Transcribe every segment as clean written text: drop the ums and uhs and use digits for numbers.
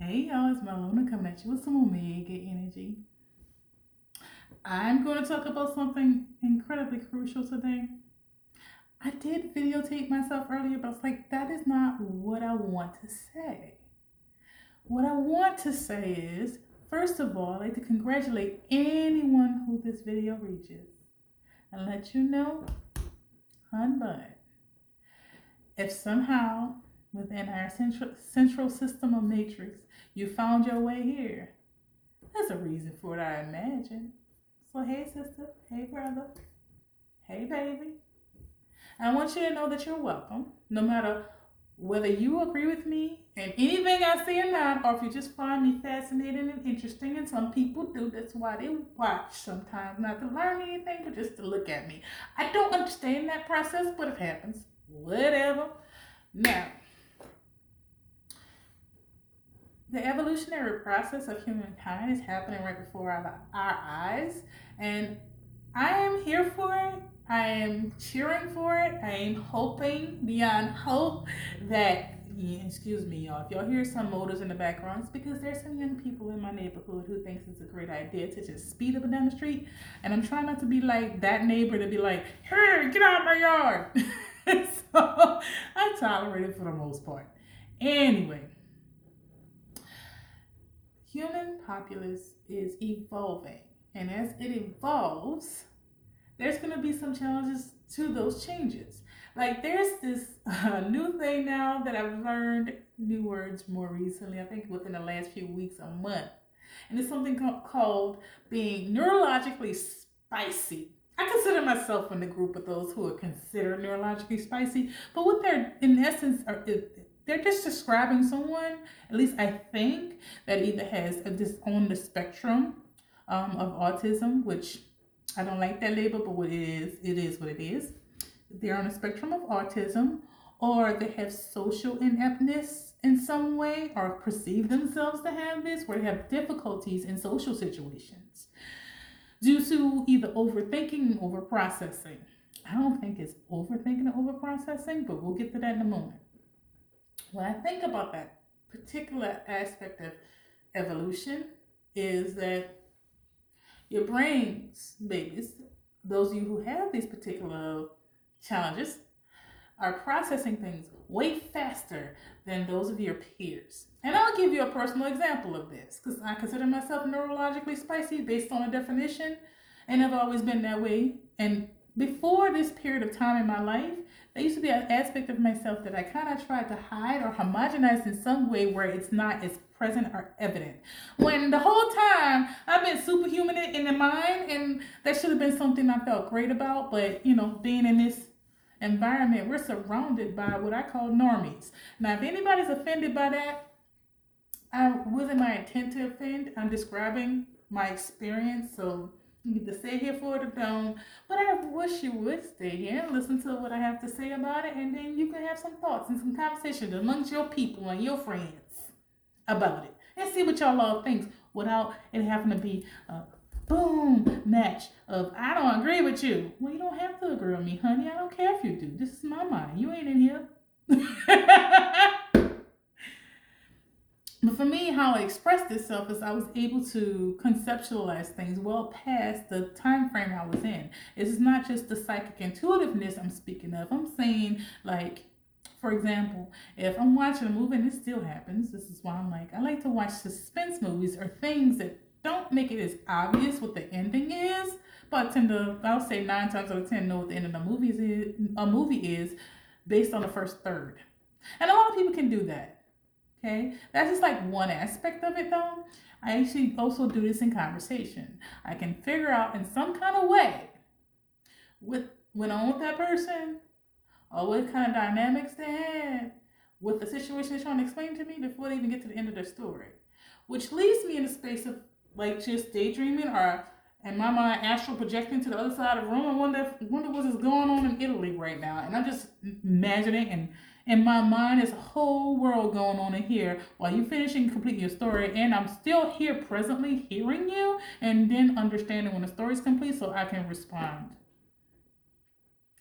Hey y'all, it's Malona coming at you with some Omega energy. I'm going to talk about something incredibly crucial today. I did videotape myself earlier, but I was like, that is not what I want to say. What I want to say is, first of all, I'd like to congratulate anyone who this video reaches and let you know, hun bud, if somehow within our central system of matrix you found your way here, there's a reason for it, I imagine. So, hey, sister. Hey, brother. Hey, baby. I want you to know that you're welcome, no matter whether you agree with me and anything I say or not, or if you just find me fascinating and interesting. And some people do. That's why they watch sometimes, not to learn anything, but just to look at me. I don't understand that process, but it happens. Whatever. Now, the evolutionary process of humankind is happening right before our eyes, and I am here for it. I am cheering for it. I am hoping beyond hope that, yeah, excuse me, y'all, if y'all hear some motors in the background, it's because there's some young people in my neighborhood who thinks it's a great idea to just speed up and down the street. And I'm trying not to be like that neighbor to be like, hey, get out of my yard. So I tolerate it for the most part. Anyway, human populace is evolving. And as it evolves, there's going to be some challenges to those changes. Like there's this new thing now that I've learned new words more recently, I think within the last few weeks, a month. And it's something called being neurologically spicy. I consider myself in the group of those who are considered neurologically spicy, but what they're in essence are, they're just describing someone, at least I think, that either has this on the spectrum of autism, which I don't like that label, but what it is what it is. They're on a spectrum of autism, or they have social ineptness in some way, or perceive themselves to have this, where they have difficulties in social situations due to either overthinking or overprocessing. I don't think it's overthinking or overprocessing, but we'll get to that in a moment. When I think about that particular aspect of evolution, is that your brains, babies, those of you who have these particular challenges, are processing things way faster than those of your peers. And I'll give you a personal example of this, because I consider myself neurologically spicy based on a definition, and I've always been that way. And before this period of time in my life, there used to be an aspect of myself that I kind of tried to hide or homogenize in some way where it's not as present or evident. When the whole time I've been superhuman in the mind, and that should have been something I felt great about, but being in this environment, we're surrounded by what I call normies. Now, if anybody's offended by that, I wasn't my intent to offend. I'm describing my experience, so you need to stay here for it or don't. But I wish you would stay here and listen to what I have to say about it, and then you can have some thoughts and some conversations amongst your people and your friends about it, and see what y'all all thinks without it having to be a boom match of I don't agree with you. Well, you don't have to agree with me, honey. I don't care if you do. This is my mind. You ain't in here. But for me, how it expressed itself is I was able to conceptualize things well past the time frame I was in. It's not just the psychic intuitiveness I'm speaking of. I'm saying, like, for example, if I'm watching a movie, and it still happens, this is why I like to watch suspense movies or things that don't make it as obvious what the ending is, but I'll say 9 times out of 10 know what the end of the movie is based on the first third. And a lot of people can do that. Okay, that's just like one aspect of it though. I actually also do this in conversation. I can figure out in some kind of way what went on with that person, or what kind of dynamics they had with the situation they're trying to explain to me before they even get to the end of their story. Which leaves me in a space of like just daydreaming, or in my mind astral projecting to the other side of the room. I wonder what is going on in Italy right now. And I'm just imagining, and in my mind there's a whole world going on in here while you finishing completing your story, and I'm still here presently hearing you and then understanding when the story's complete so I can respond.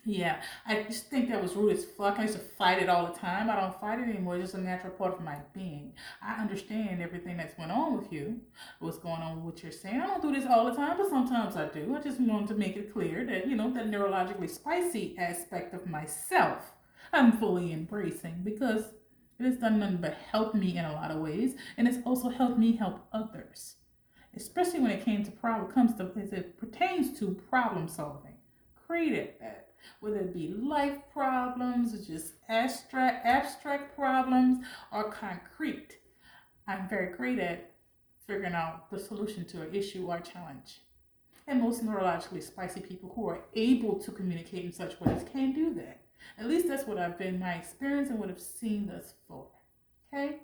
Yeah, I just think that was rude as fuck. I used to fight it all the time. I don't fight it anymore. It's just a natural part of my being. I understand everything that's going on with you, what's going on with what you're saying. I don't do this all the time, but sometimes I do. I just wanted to make it clear that, that neurologically spicy aspect of myself I'm fully embracing because it has done nothing but help me in a lot of ways. And it's also helped me help others, especially when it comes to as it pertains to problem solving. Created that, whether it be life problems or just abstract problems or concrete. I'm very great at figuring out the solution to an issue or challenge. And most neurologically spicy people who are able to communicate in such ways can do that. At least that's what I've been my experience and what I've seen thus far. Okay?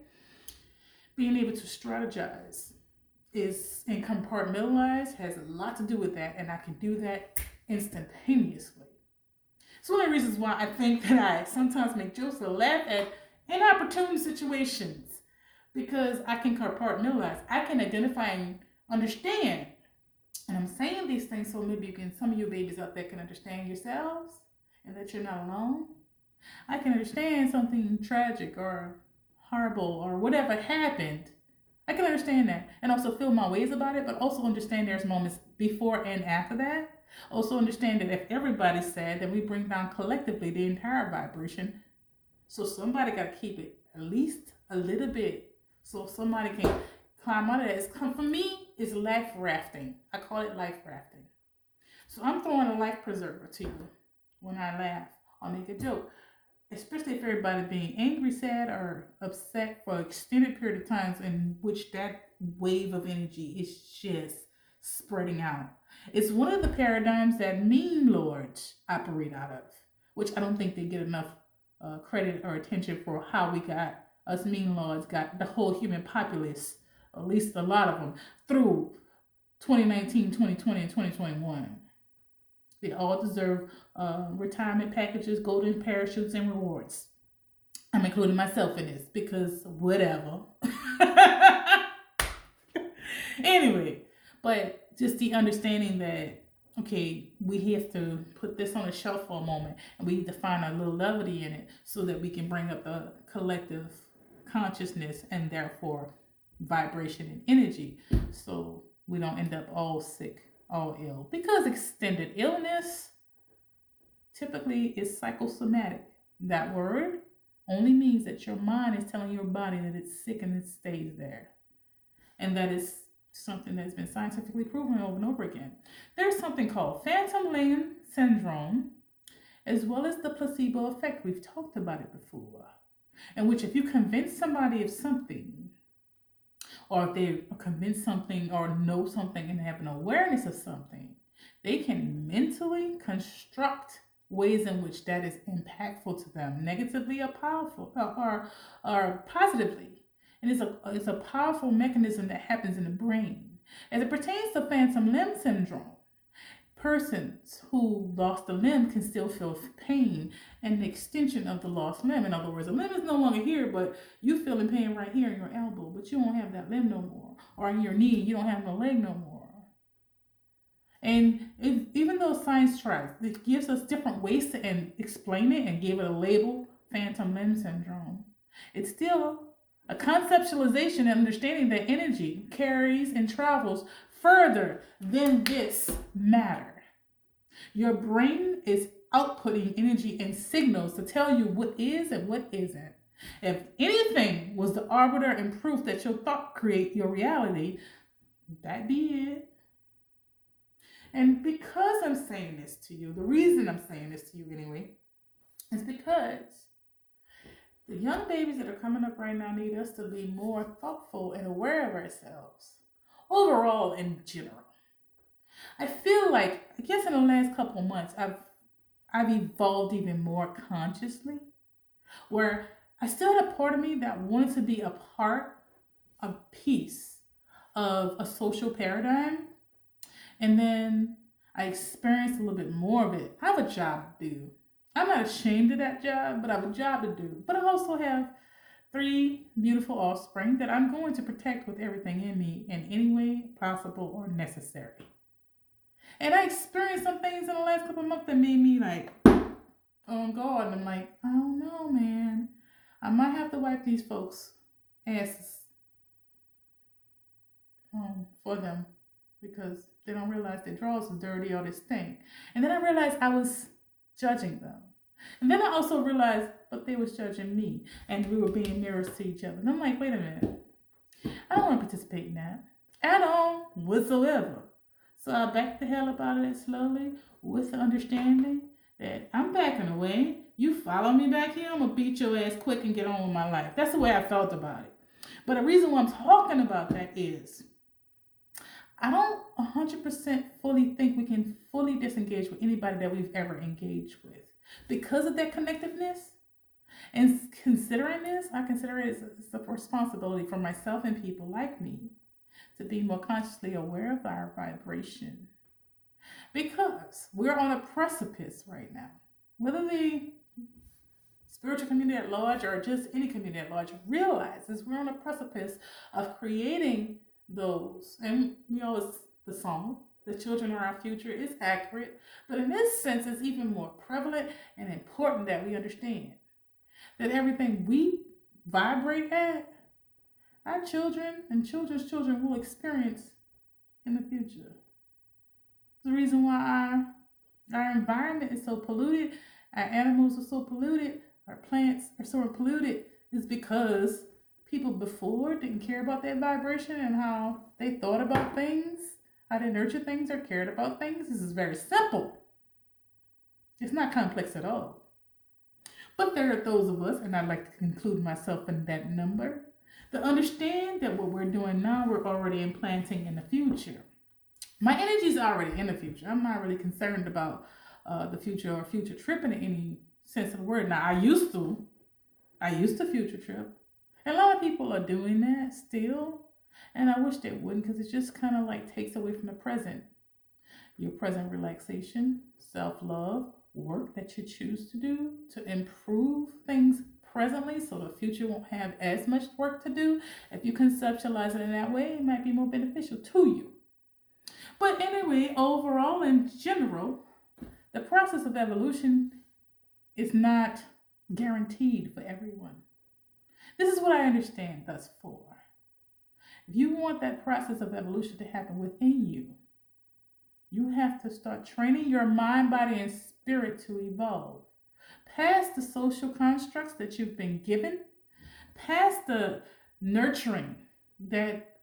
Being able to strategize is and compartmentalize has a lot to do with that, and I can do that instantaneously. It's one of the reasons why I think that I sometimes make jokes or laugh at inopportune situations because I can compartmentalize. I can identify and understand. And I'm saying these things so maybe some of you babies out there can understand yourselves and that you're not alone. I can understand something tragic or horrible or whatever happened. I can understand that and also feel my ways about it, but also understand there's moments before and after that. Also understand that if everybody's sad, then we bring down collectively the entire vibration. So somebody got to keep it at least a little bit so somebody can climb out of that. For me, it's life rafting. I call it life rafting. So I'm throwing a life preserver to you when I laugh or make a joke, especially if everybody being angry, sad, or upset for an extended period of times in which that wave of energy is just spreading out. It's one of the paradigms that meme lords operate out of, which I don't think they get enough credit or attention for how we got, us meme lords got the whole human populace, at least a lot of them, through 2019, 2020, and 2021. They all deserve retirement packages, golden parachutes, and rewards. I'm including myself in this because whatever. Anyway, but just the understanding that, okay, we have to put this on a shelf for a moment and we need to find a little levity in it so that we can bring up the collective consciousness and therefore vibration and energy so we don't end up all sick, all ill. Because extended illness typically is psychosomatic. That word only means that your mind is telling your body that it's sick and it stays there. And that is something that's been scientifically proven over and over again. There's something called phantom limb syndrome, as well as the placebo effect. We've talked about it before, in which if you convince somebody of something, or if they convince something or know something and have an awareness of something, they can mentally construct ways in which that is impactful to them, negatively or powerful or positively. And it's a powerful mechanism that happens in the brain. As it pertains to phantom limb syndrome, persons who lost a limb can still feel pain and the extension of the lost limb. In other words, a limb is no longer here, but you feeling pain right here in your elbow, but you don't have that limb no more. Or in your knee, you don't have no leg no more. And even though science tries, it gives us different ways to explain it and give it a label, phantom limb syndrome. It's still a conceptualization and understanding that energy carries and travels further than this matter. Your brain is outputting energy and signals to tell you what is and what isn't. If anything was the arbiter and proof that your thought create your reality, that'd be it. And because I'm saying this to you, the reason I'm saying this to you anyway, is because the young babies that are coming up right now need us to be more thoughtful and aware of ourselves, overall in general. I feel like, I guess in the last couple of months, I've evolved even more consciously, where I still had a part of me that wanted to be a piece of a social paradigm. And then I experienced a little bit more of it. I have a job to do. I'm not ashamed of that job, but I have a job to do. But I also have 3 beautiful offspring that I'm going to protect with everything in me in any way possible or necessary. And I experienced some things in the last couple of months that made me like, on guard. And I'm like, I don't know, man. I might have to wipe these folks' asses for them because they don't realize their drawers is dirty or they stink. And then I realized I was judging them. And then I also realized, but they was judging me, and we were being mirrors to each other. And I'm like, wait a minute, I don't want to participate in that at all whatsoever. So I backed the hell up out of it slowly with the understanding that I'm backing away. You follow me back here, I'm gonna beat your ass quick and get on with my life. That's the way I felt about it. But the reason why I'm talking about that is I don't 100% fully think we can fully disengage with anybody that we've ever engaged with because of that connectiveness. And considering this, I consider it as a responsibility for myself and people like me to be more consciously aware of our vibration because we're on a precipice right now. Whether the spiritual community at large or just any community at large realizes we're on a precipice of creating those, and we always, the song, the children are our future, is accurate, but in this sense, it's even more prevalent and important that we understand that everything we vibrate at, our children and children's children will experience in the future. The reason why our environment is so polluted, our animals are so polluted, our plants are so polluted, is because people before didn't care about that vibration and how they thought about things, how they nurtured things or cared about things. This is very simple. It's not complex at all. But there are those of us, and I'd like to include myself in that number, that understand that what we're doing now, we're already implanting in the future. My energy is already in the future. I'm not really concerned about the future or future tripping in any sense of the word. Now, I used to future trip. And a lot of people are doing that still. And I wish they wouldn't because it just kind of like takes away from the present. Your present relaxation, self-love, work that you choose to do to improve things presently so the future won't have as much work to do. If you conceptualize it in that way, it might be more beneficial to you. But anyway, overall, in general, the process of evolution is not guaranteed for everyone. This is what I understand thus far. If you want that process of evolution to happen within you, you have to start training your mind, body, and spirit to evolve. Past the social constructs that you've been given, past the nurturing that,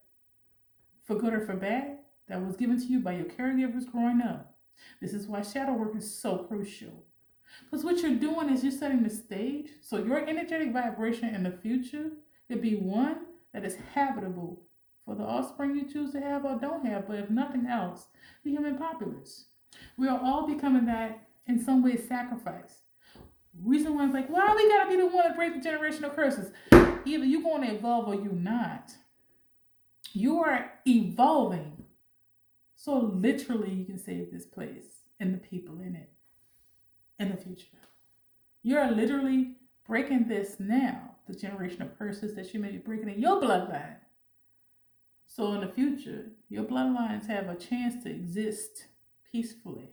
for good or for bad, that was given to you by your caregivers growing up. This is why shadow work is so crucial. Because what you're doing is you're setting the stage so your energetic vibration in the future could be one that is habitable for the offspring you choose to have or don't have, but if nothing else, the human populace. We are all becoming that in some way sacrifice. Reason why it's like, why we gotta be the one to break the generational curses? Either you're going to evolve or you're not. You are evolving. So literally you can save this place and the people in it in the future. You're literally breaking this now, the generational curses that you may be breaking in your bloodline. So in the future, your bloodlines have a chance to exist peacefully.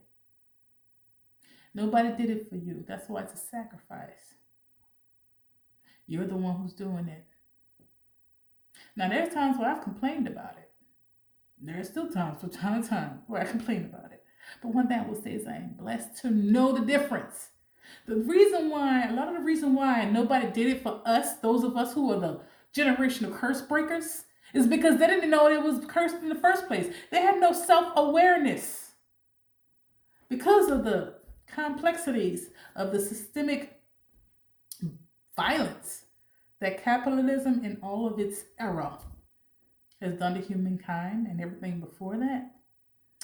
Nobody did it for you. That's why it's a sacrifice. You're the one who's doing it. Now, there's times where I've complained about it. There are still times from time to time where I complain about it. But one thing I will say is I am blessed to know the difference. A lot of the reason why nobody did it for us, those of us who are the generational curse breakers, is because they didn't know it was cursed in the first place. They had no self-awareness. Because of the complexities of the systemic violence that capitalism in all of its era has done to humankind and everything before that,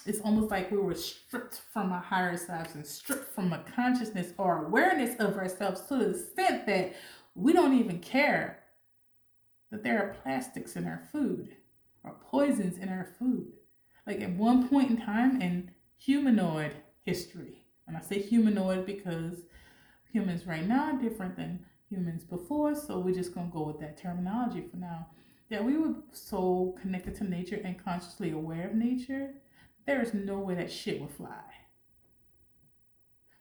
it's almost like we were stripped from our higher selves and stripped from a consciousness or awareness of ourselves to the extent that we don't even care that there are plastics in our food or poisons in our food. Like at one point in time in humanoid history, and I say humanoid because humans right now are different than humans before, so we're just going to go with that terminology for now, that we were so connected to nature and consciously aware of nature, there is no way that shit would fly.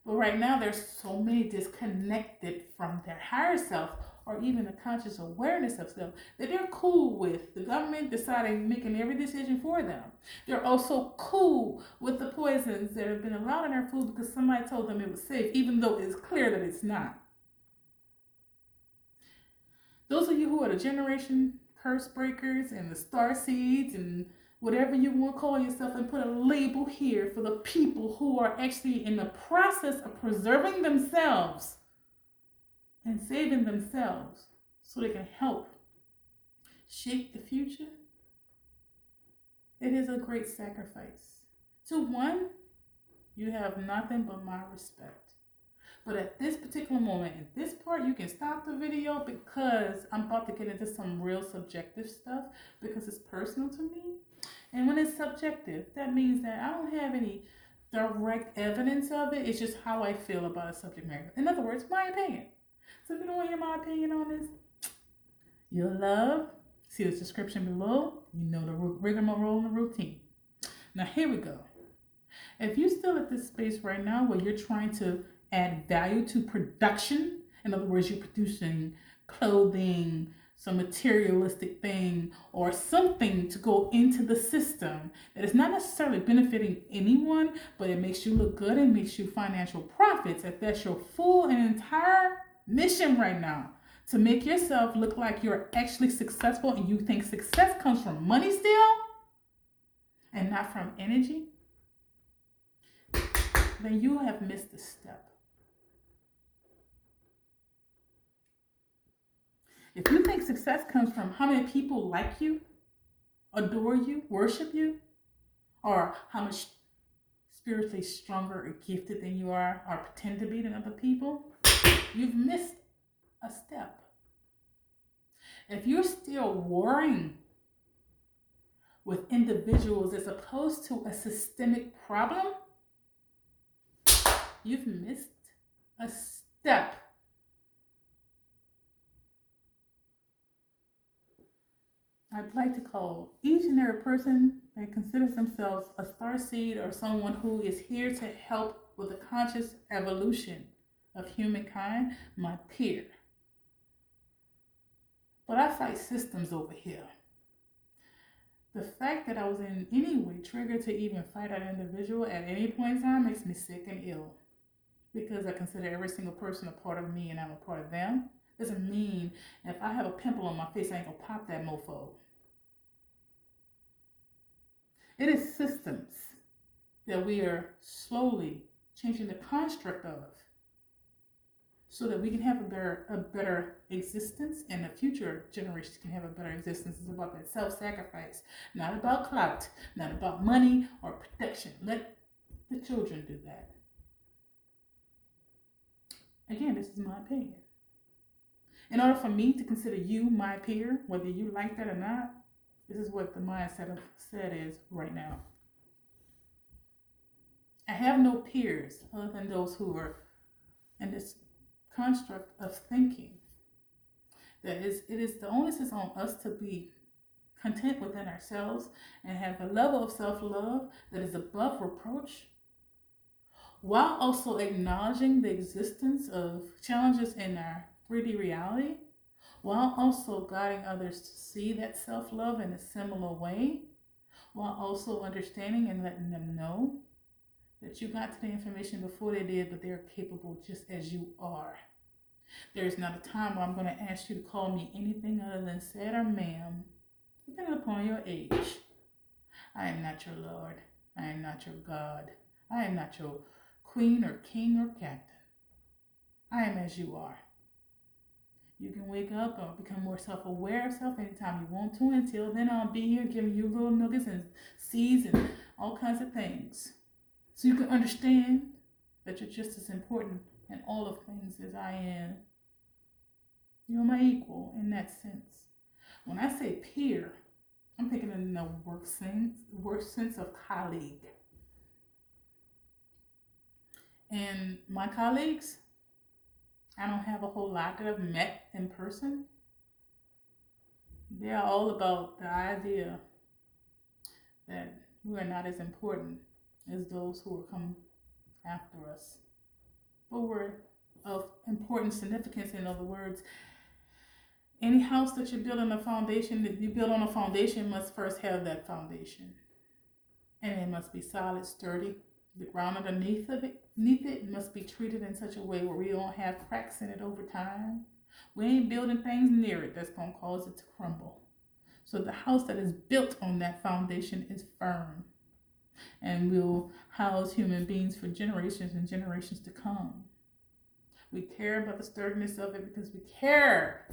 But right now, there's so many disconnected from their higher self or even the conscious awareness of self that they're cool with the government deciding, making every decision for them. They're also cool with the poisons that have been allowed in their food because somebody told them it was safe, even though it's clear that it's not. Those of you who are the generation curse breakers and the star seeds and whatever you want to call yourself, and put a label here for the people who are actually in the process of preserving themselves and saving themselves so they can help shape the future. It is a great sacrifice. To one, you have nothing but my respect. But at this particular moment, in this part, you can stop the video because I'm about to get into some real subjective stuff because it's personal to me. And when it's subjective, that means that I don't have any direct evidence of it. It's just how I feel about a subject matter. In other words, my opinion. So if you don't want to hear my opinion on this, you'll love. See the description below. You know the rigmarole and the routine. Now here we go. If you're still at this space right now where you're trying to add value to production, in other words, you're producing clothing, some materialistic thing, or something to go into the system that is not necessarily benefiting anyone, but it makes you look good and makes you financial profits, if that's your full and entire mission right now, to make yourself look like you're actually successful and you think success comes from money still and not from energy, then you have missed a step. If you think success comes from how many people like you, adore you, worship you, or how much spiritually stronger or gifted than you are or pretend to be than other people, you've missed a step. If you're still warring with individuals as opposed to a systemic problem, you've missed a step. I'd like to call each and every person that considers themselves a starseed or someone who is here to help with the conscious evolution of humankind my peer. But I fight systems over here. The fact that I was in any way triggered to even fight an individual at any point in time makes me sick and ill. Because I consider every single person a part of me and I'm a part of them. Doesn't mean if I have a pimple on my face, I ain't gonna pop that mofo. It is systems that we are slowly changing the construct of so that we can have a better existence and the future generations can have a better existence. It's about that self-sacrifice, not about clout, not about money or protection. Let the children do that. Again, this is my opinion. In order for me to consider you my peer, whether you like that or not, this is what the mindset of said is right now. I have no peers other than those who are in this construct of thinking that it is the onus is on us to be content within ourselves and have a level of self-love that is above reproach, while also acknowledging the existence of challenges in our 3D reality, while also guiding others to see that self-love in a similar way, while also understanding and letting them know that you got to the information before they did, but they're capable just as you are. There is not a time where I'm going to ask you to call me anything other than sir or ma'am, depending upon your age. I am not your Lord. I am not your God. I am not your queen or king or captain. I am as you are. You can wake up or become more self-aware of self anytime you want to. Until then, I'll be here giving you little nuggets and seeds and all kinds of things. So you can understand that you're just as important in all of things as I am. You're my equal in that sense. When I say peer, I'm thinking in the work sense of colleague. And my colleagues, I don't have a whole lot that I've met in person. They're all about the idea that we are not as important as those who will come after us. but were of important significance. In other words, any house that you build on a foundation, that you build on a foundation, must first have that foundation. And it must be solid, sturdy. The ground beneath it must be treated in such a way where we don't have cracks in it over time. We ain't building things near it that's going to cause it to crumble. So the house that is built on that foundation is firm and will house human beings for generations and generations to come. We care about the sturdiness of it because we care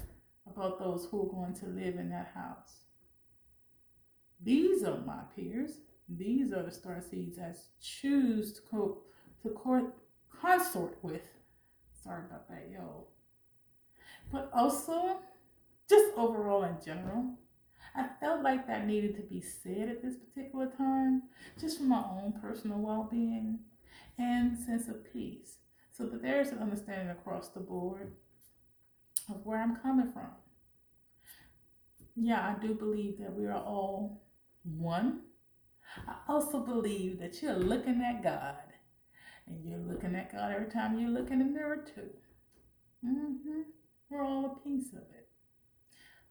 about those who are going to live in that house. These are my peers. These are the star seeds I choose to consort with. Sorry about that, yo. But also, just overall in general, I felt like that needed to be said at this particular time, just for my own personal well-being and sense of peace, so that there's an understanding across the board of where I'm coming from. Yeah, I do believe that we are all one. I also believe that you're looking at God, and you're looking at God every time you look in the mirror too. We're all a piece of it.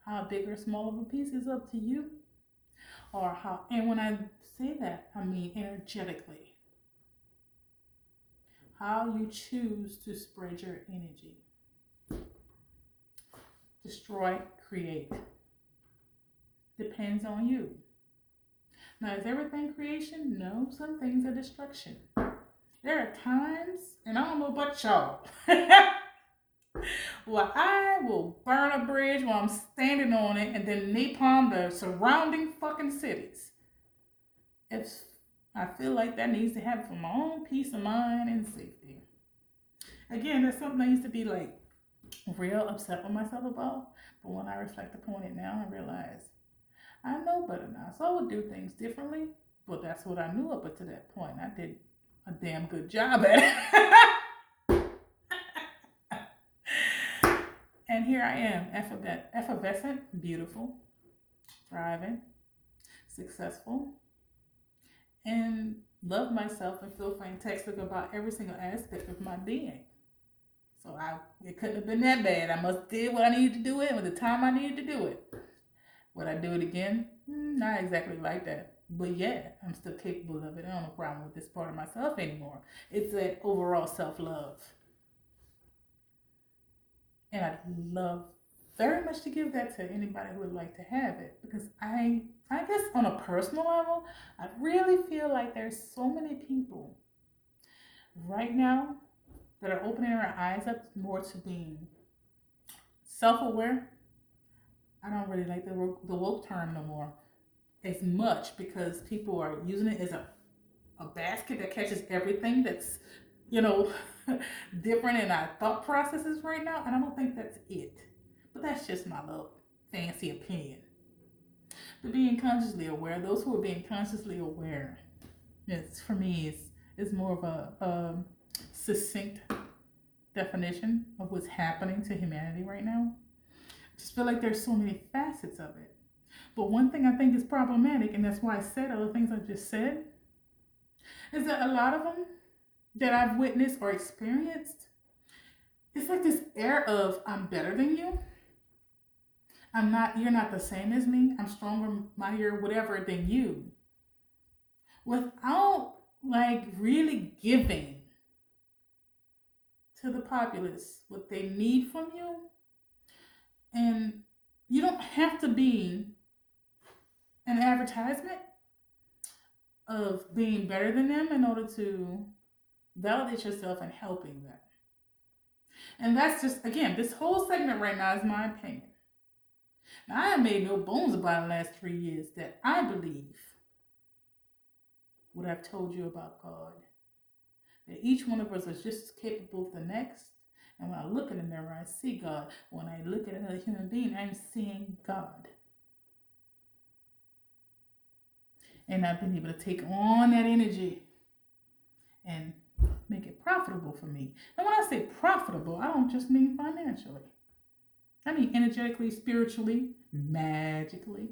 How big or small of a piece is up to you, or how. And when I say that, I mean energetically. How you choose to spread your energy. Destroy, create. Depends on you. Now, is everything creation? No, some things are destruction. There are times, and I don't know about y'all, well, I will burn a bridge while I'm standing on it and then napalm the surrounding fucking cities. If I feel like that needs to happen for my own peace of mind and safety. Again, that's something I used to be like real upset with myself about. But when I reflect upon it now, I realize I know better now. So I would do things differently. But that's what I knew up to that point. I did a damn good job at it. And here I am, effervescent, beautiful, thriving, successful, and love myself and feel fantastic about every single aspect of my being. So it couldn't have been that bad. I must did what I needed to do it with the time I needed to do it. Would I do it again? Not exactly like that. But yeah, I'm still capable of it. I don't have a problem with this part of myself anymore. It's that overall self-love. And I'd love very much to give that to anybody who would like to have it. Because I guess on a personal level, I really feel like there's so many people right now that are opening their eyes up more to being self-aware. I don't really like the woke term no more as much because people are using it as a basket that catches everything that's, different in our thought processes right now. And I don't think that's it. But that's just my little fancy opinion. But being consciously aware, those who are being consciously aware, for me, is more of a succinct definition of what's happening to humanity right now. I just feel like there's so many facets of it. But one thing I think is problematic, and that's why I said all the things I just said, is that a lot of them that I've witnessed or experienced, it's like this air of I'm better than you. You're not the same as me. I'm stronger, mightier, whatever than you. Without really giving to the populace what they need from you. And you don't have to be an advertisement of being better than them in order to validate yourself and helping them. And that's just, again, this whole segment right now is my opinion. Now, I have made no bones about in the last 3 years that I believe what I've told you about God. That each one of us is just as capable of the next. And when I look in the mirror, I see God. When I look at another human being, I'm seeing God. And I've been able to take on that energy and make it profitable for me. And when I say profitable, I don't just mean financially. I mean energetically, spiritually, magically.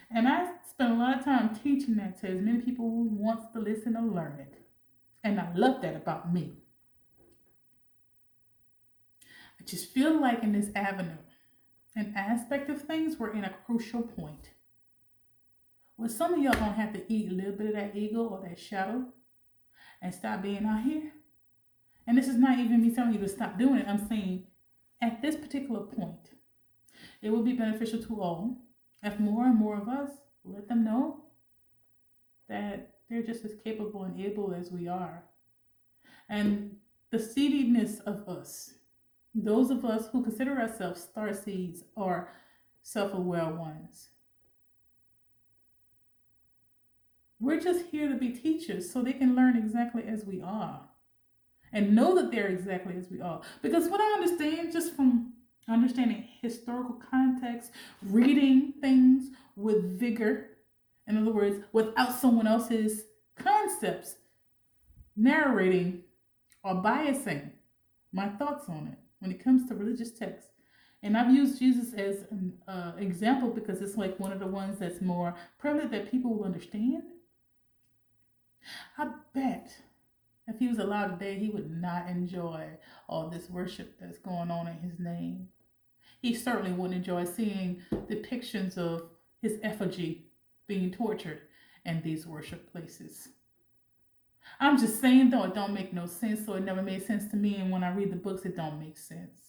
And I spend a lot of time teaching that to as many people who wants to listen or learn it. And I love that about me. I just feel like in this avenue, an aspect of things, we're in a crucial point. Well, some of y'all gonna have to eat a little bit of that ego or that shadow and stop being out here. And this is not even me telling you to stop doing it. I'm saying at this particular point, it would be beneficial to all if more and more of us let them know that they're just as capable and able as we are. And the seediness of us, those of us who consider ourselves star seeds or self-aware ones, we're just here to be teachers so they can learn exactly as we are and know that they're exactly as we are. Because what I understand just from understanding historical context, reading things with vigor, in other words, without someone else's concepts narrating or biasing my thoughts on it when it comes to religious texts. And I've used Jesus as an example because it's like one of the ones that's more prevalent that people will understand. I bet if he was alive today, he would not enjoy all this worship that's going on in his name. He certainly wouldn't enjoy seeing depictions of his effigy being tortured in these worship places. I'm just saying though, it don't make no sense, so it never made sense to me, and when I read the books, it don't make sense.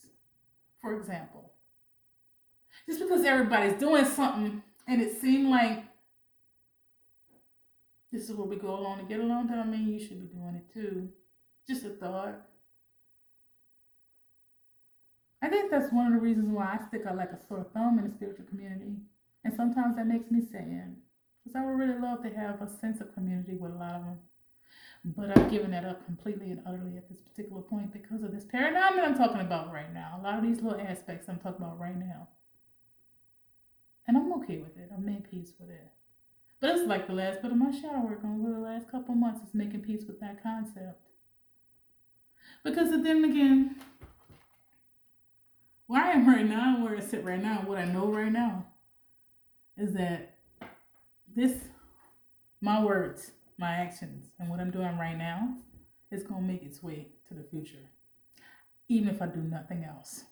For example, just because everybody's doing something and it seemed like this is where we go along to get along, then I mean you should be doing it too. Just a thought. I think that's one of the reasons why I stick out like a sore thumb in the spiritual community. And sometimes that makes me sad. Because I would really love to have a sense of community with a lot of them. But I've given that up completely and utterly at this particular point because of this paradigm that I'm talking about right now. A lot of these little aspects I'm talking about right now. And I'm okay with it. I'm made peace with it. But it's like the last bit of my shadow work over the last couple months is making peace with that concept. Because then again, where I am right now, where I sit right now, what I know right now is that my words, my actions, and what I'm doing right now is going to make its way to the future, even if I do nothing else.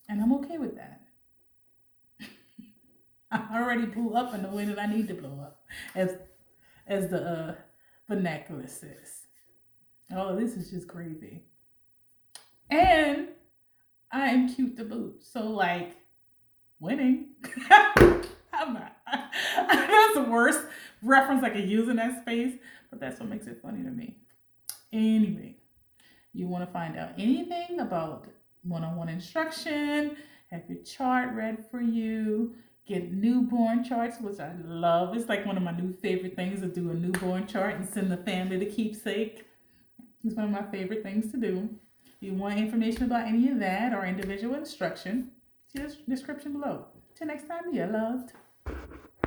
And I'm okay with that. I already blew up in the way that I need to blow up, as the vernacular says. Oh, this is just crazy. And I am cute to boot. So, like, winning. I'm not. That's the worst reference I could use in that space, but that's what makes it funny to me. Anyway, you want to find out anything about one-on-one instruction, have your chart read for you, get newborn charts, which I love. It's like one of my new favorite things to do, a newborn chart and send the family the keepsake. It's one of my favorite things to do. If you want information about any of that or individual instruction, see the description below. Till next time, you're loved.